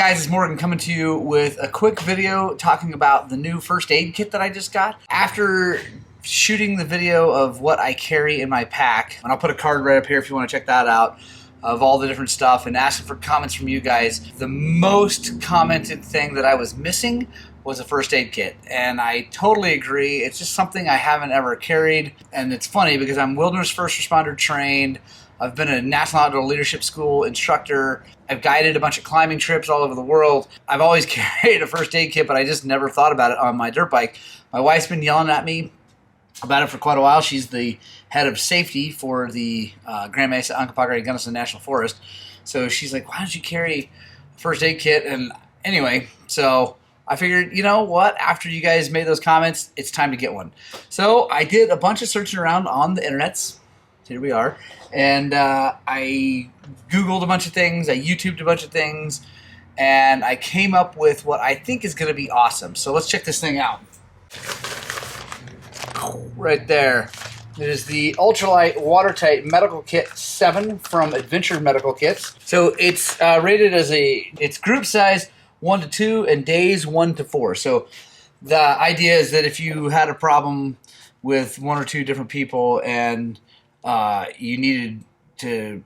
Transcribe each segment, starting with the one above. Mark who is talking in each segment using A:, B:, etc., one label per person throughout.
A: guys, it's Morgan coming to you with a quick video talking about the new first aid kit that I just got. After shooting the video of what I carry in my pack, and I'll put a card right up here if you want to check that out, of all the different stuff, and asking for comments from you guys, the most commented thing that I was missing was a first aid kit. And I totally agree. It's just something I haven't ever carried. And it's funny because I'm wilderness first responder trained. I've been a National Outdoor Leadership School instructor. I've guided a bunch of climbing trips all over the world. I've always carried a first aid kit, but I just never thought about it on my dirt bike. My wife's been yelling at me about it for quite a while. She's the head of safety for the Grand Mesa Uncompahgre Gunnison National Forest. So she's like, why don't you carry a first aid kit? And anyway, so I figured, you know what? After you guys made those comments, it's time to get one. So I did a bunch of searching around on the internets. Here we are. And I Googled a bunch of things, I YouTubed a bunch of things, and I came up with what I think is going to be awesome. So let's check this thing out. Right there. It is the Ultralight Watertight Medical Kit 7 from Adventure Medical Kits. So it's rated as it's group size 1 to 2 and days 1 to 4. So the idea is that if you had a problem with 1 or 2 different people and you needed to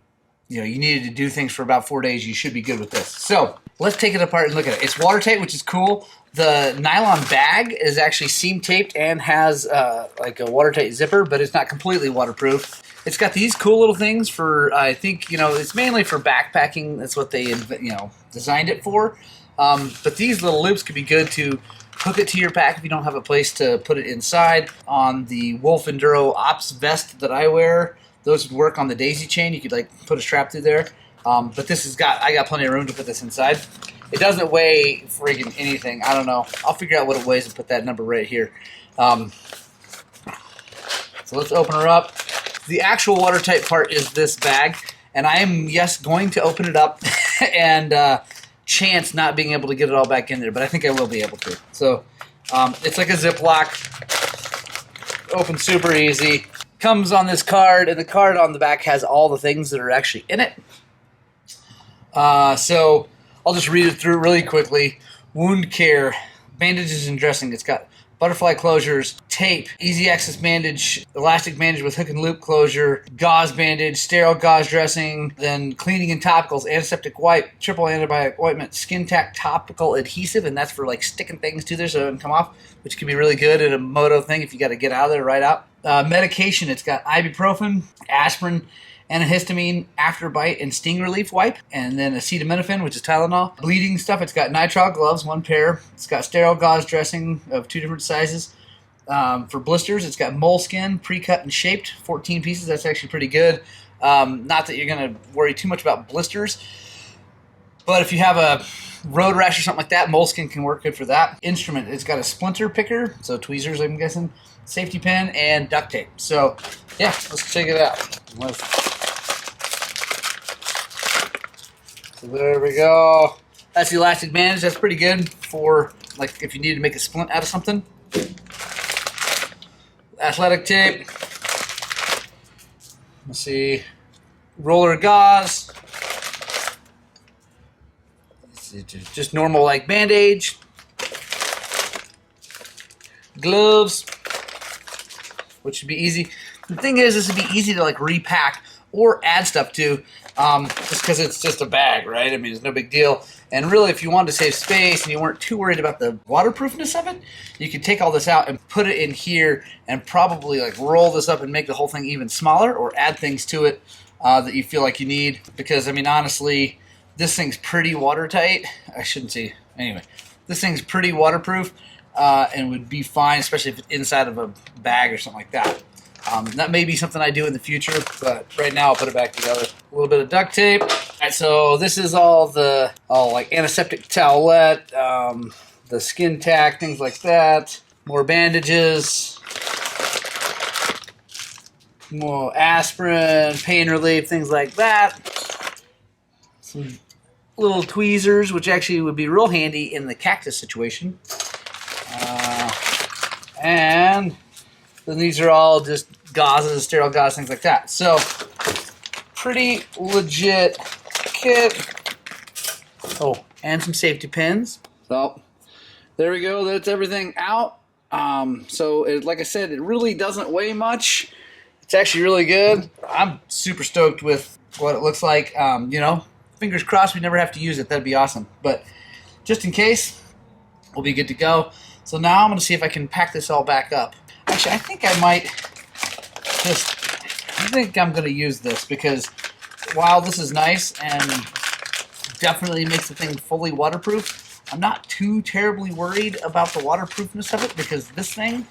A: do things for about 4 days, you should be good with this. So let's take it apart and look at it. It's watertight, which is cool. The nylon bag is actually seam taped and has like a watertight zipper, but it's not completely waterproof. It's got these cool little things for, I think, it's mainly for backpacking. That's what they, designed it for. But these little loops could be good to hook it to your pack if you don't have a place to put it inside. On the Wolf Enduro Ops vest that I wear, those would work on the daisy chain. You could like put a strap through there. But I got plenty of room to put this inside. It doesn't weigh friggin' anything. I don't know. I'll figure out what it weighs and put that number right here. So let's open her up. The actual watertight part is this bag, and I am, yes, going to open it up and chance not being able to get it all back in there, but I think I will be able to. So it's like a Ziploc. Opens super easy. Comes on this card, and the card on the back has all the things that are actually in it. So I'll just read it through really quickly. Wound care, bandages and dressing. It's got butterfly closures, tape, easy access bandage, elastic bandage with hook and loop closure, gauze bandage, sterile gauze dressing, then cleaning and topicals, antiseptic wipe, triple antibiotic ointment, skin tack topical adhesive, and that's for like sticking things to there so it doesn't come off, which can be really good in a moto thing if you got to get out of there right out. Medication, it's got ibuprofen, aspirin, antihistamine, after bite and sting relief wipe, and then acetaminophen, which is Tylenol. Bleeding stuff, it's got nitrile gloves, 1 pair. It's got sterile gauze dressing of 2 different sizes. For blisters, it's got moleskin, pre-cut and shaped, 14 pieces. That's actually pretty good. Not that you're going to worry too much about blisters, but if you have a road rash or something like that, moleskin can work good for that. Instrument, it's got a splinter picker, so tweezers, I'm guessing, safety pin, and duct tape. So, yeah, let's check it out. So there we go. That's the elastic bandage. That's pretty good for, like, if you need to make a splint out of something. Athletic tape. Let's see. Roller gauze. Just normal, like, bandage. Gloves, which should be easy. The thing is, this would be easy to, like, repack or add stuff to, just because it's just a bag, right? I mean, it's no big deal. And really, if you wanted to save space and you weren't too worried about the waterproofness of it, you could take all this out and put it in here and probably like roll this up and make the whole thing even smaller, or add things to it that you feel like you need. Because, I mean, honestly, this thing's pretty watertight. I shouldn't say, anyway. This thing's pretty waterproof and would be fine, especially if it's inside of a bag or something like that. That may be something I do in the future, but right now I'll put it back together. A little bit of duct tape. All right, so this is all the like antiseptic towelette, the skin tack, things like that. More bandages, more aspirin, pain relief, things like that. Some little tweezers, which actually would be real handy in the cactus situation. And then these are all just gauzes, sterile gauze, things like that. So, pretty legit kit. Oh, and some safety pins. So there we go. That's everything out. Like I said, it really doesn't weigh much. It's actually really good. I'm super stoked with what it looks like. You know, fingers crossed we never have to use it. That'd be awesome. But just in case, we'll be good to go. So now I'm going to see if I can pack this all back up. Actually, I think I'm going to use this because while this is nice and definitely makes the thing fully waterproof, I'm not too terribly worried about the waterproofness of it because this thing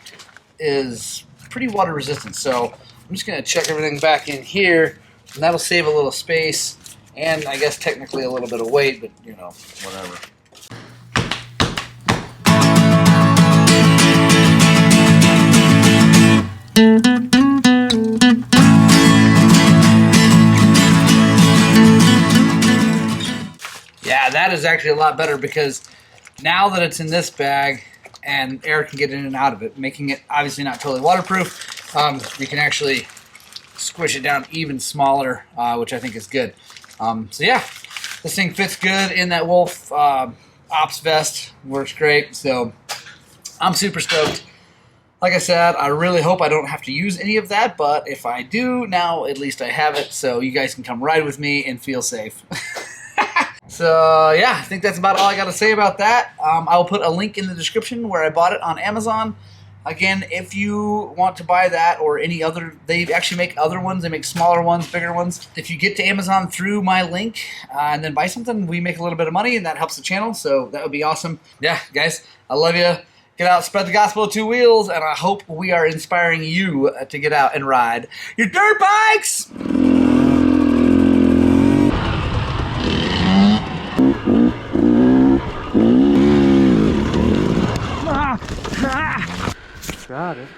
A: is pretty water resistant. So I'm just going to check everything back in here, and that'll save a little space and I guess technically a little bit of weight, but you know, whatever. Yeah, that is actually a lot better because now that it's in this bag and air can get in and out of it, making it obviously not totally waterproof, you can actually squish it down even smaller, which I think is good. So yeah, this thing fits good in that Wolf Ops vest. Works great. So I'm super stoked. Like I said, I really hope I don't have to use any of that, but if I do, now at least I have it, so you guys can come ride with me and feel safe. So yeah, I think that's about all I got to say about that. I will put a link in the description where I bought it on Amazon. Again, if you want to buy that or any other, they actually make other ones. They make smaller ones, bigger ones. If you get to Amazon through my link and then buy something, we make a little bit of money and that helps the channel, so that would be awesome. Yeah, guys, I love you. Get out, spread the gospel of two wheels, and I hope we are inspiring you to get out and ride your dirt bikes! Got it.